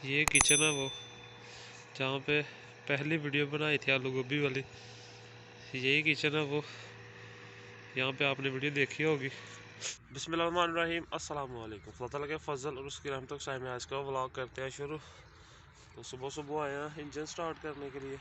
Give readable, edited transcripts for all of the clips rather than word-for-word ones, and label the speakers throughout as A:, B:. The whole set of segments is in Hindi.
A: ये किचन है वो जहाँ पे पहली वीडियो बनाई थी आलू गोभी वाली। यही किचन है वो, यहाँ पे आपने वीडियो देखी होगी। बिस्मिल्लाहिर्रहमानिर्रहीम, अस्सलाम वालेकुम। अल्लाह ताला के फजल और उसकी रहमत से आज का व्लॉग करते हैं शुरू। तो सुबह सुबह आए हैं इंजन स्टार्ट करने के लिए।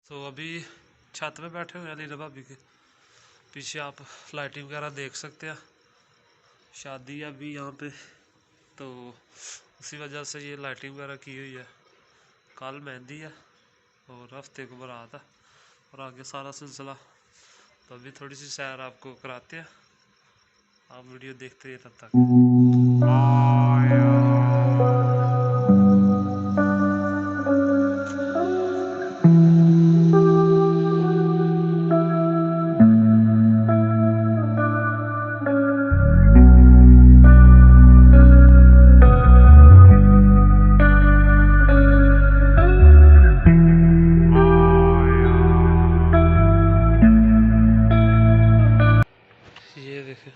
A: तो अभी छत पे बैठे हुए हैं लीना भाभी के पीछे, आप लाइटिंग वगैरह देख सकते हैं। शादी है अभी यहाँ पे, तो उसी वजह से ये लाइटिंग वगैरह की हुई है। कल मेहंदी है और हफ्ते को बारात है और आगे सारा सिलसिला। तो अभी थोड़ी सी सैर आपको कराते हैं, आप वीडियो देखते रहिए तब तक। ये देखें,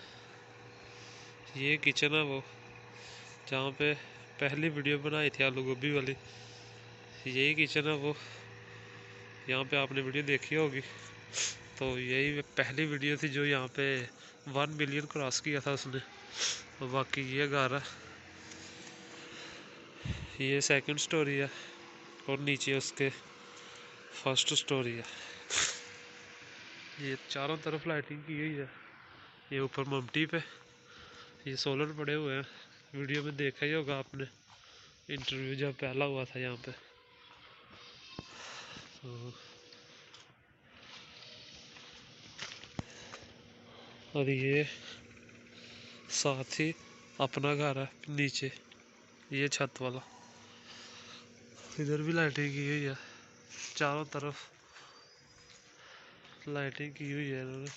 A: ये किचन है वो जहाँ पे पहली वीडियो बनाई थी आलू गोभी वाली। यही किचन है वो, यहाँ पे आपने वीडियो देखी होगी। तो यही पहली वीडियो थी जो यहाँ पे 1 मिलियन क्रॉस किया था उसने। तो बाकी ये घर है, ये सेकंड स्टोरी है और नीचे उसके फर्स्ट स्टोरी है। ये चारों तरफ लाइटिंग की हुई है। ये ऊपर ममटी पे ये सोलर पड़े हुए हैं, वीडियो में देखा ही होगा आपने, इंटरव्यू जब पहला हुआ था यहाँ पे। तो और ये साथ ही अपना घर है नीचे, ये छत वाला। इधर भी लाइटिंग की हुई है, चारों तरफ लाइटिंग की हुई है इन्होंने।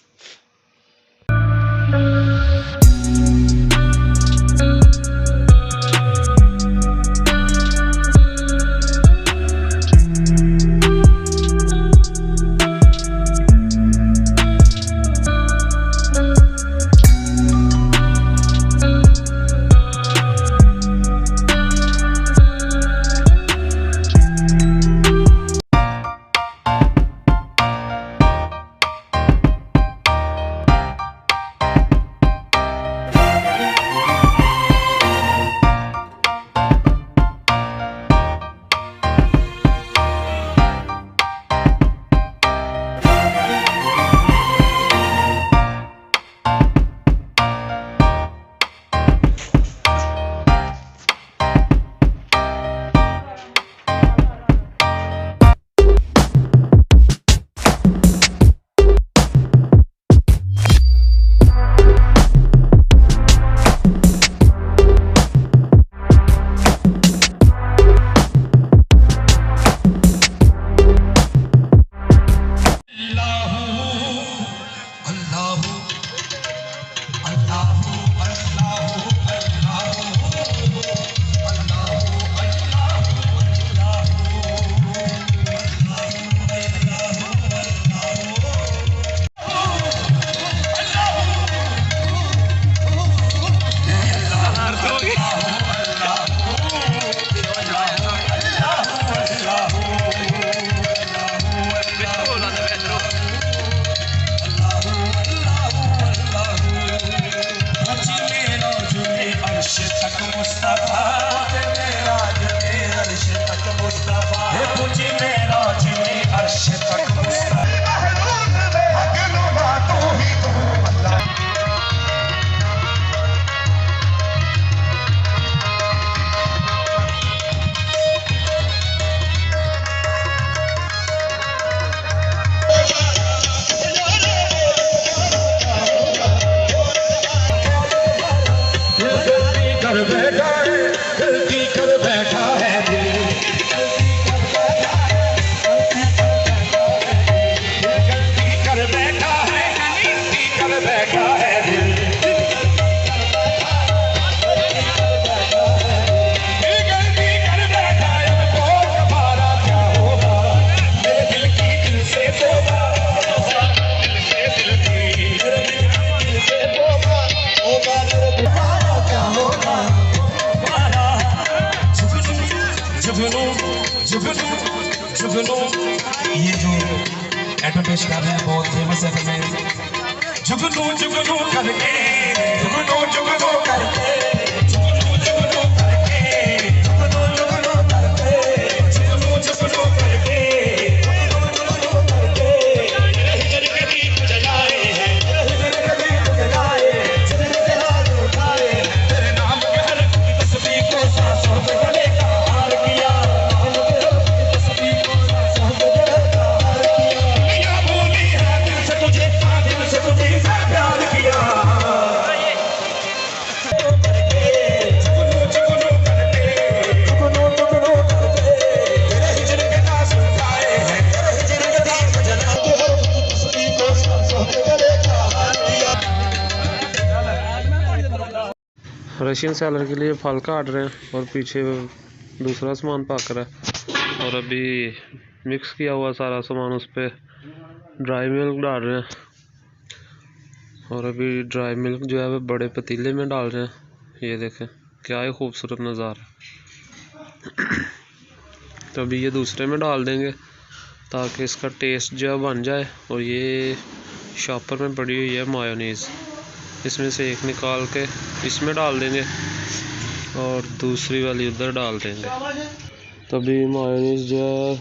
B: जुगनू जुगनू, ये जो एडवर्टाइज कर रहे हैं बहुत फेमस है फिल्म। जुगनू जुगनू करके, जुगनू जुगनू करके, जुगनू जुगनू करके, जुगनू जुगनू करके, जुगनू जुगनू करके, जुगनू जुगनू करके, हिजर के दीप जलाए हैं, हिजर के दीप जलाए, जिधर जला दो उठाए, तेरे नाम के हर की तस्वीर को सांसों में गले का हार किया, नाम के हर की तस्वीर को सांसों में गले का हार किया, दुनिया भूली है दिल से तुझे, दिल से तुझे मैं प्यार किया। जुगनू जुगनू करके, जुगनू जुगनू करके, तेरे हिजर के नाज़ उठाए हैं, तेरे हिजर के दीप जला के हर की तस्वीर को सांसों में गले का हार किया।
A: रशियन सेलर के लिए फल काट रहे हैं और पीछे दूसरा सामान पक रहा है और अभी मिक्स किया हुआ सारा सामान उस पर ड्राई मिल्क डाल रहे हैं और अभी ड्राई मिल्क जो है वो बड़े पतीले में डाल रहे हैं। ये देखें क्या ही खूबसूरत नज़ारा। तो अभी ये दूसरे में डाल देंगे ताकि इसका टेस्ट जो है बन जाए। और ये शॉपर में पड़ी हुई है मायोनीज़, इसमें से एक निकाल के इसमें डाल देंगे और दूसरी वाली उधर डाल देंगे। तभी मायोनीज़ जो है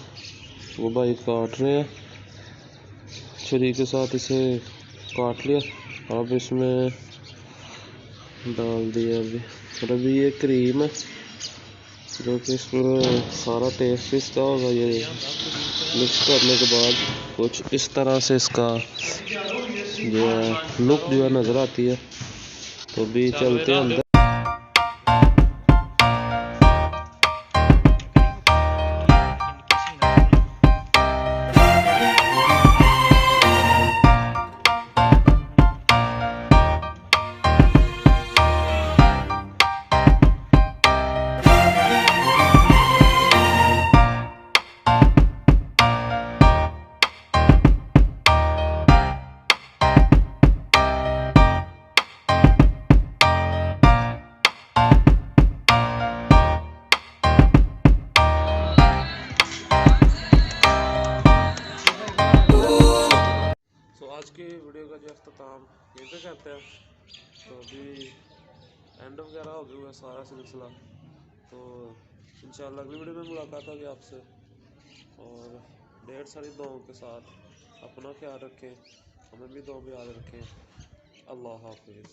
A: वो भाई काट रहे हैं, छुरी के साथ इसे काट लिया, अब इसमें डाल दिया अभी। और अभी ये क्रीम है जो कि इसमें सारा टेस्ट इसका होगा। ये मिक्स करने के बाद कुछ इस तरह से इसका जो है लुक जो है नज़र आती है। तो भी चलते हैं अंदर। आज की वीडियो का जो अख्ताम यहीं पे करते हैं। तो अभी एंड वगैरह हो गया हुआ सारा सिलसिला। तो इंशाल्लाह अगली वीडियो में मुलाकात होगी आपसे और ढेर सारी दुआओं के साथ। अपना ख्याल रखें, हमें भी दुआ में याद रखें। अल्लाह हाफिज़।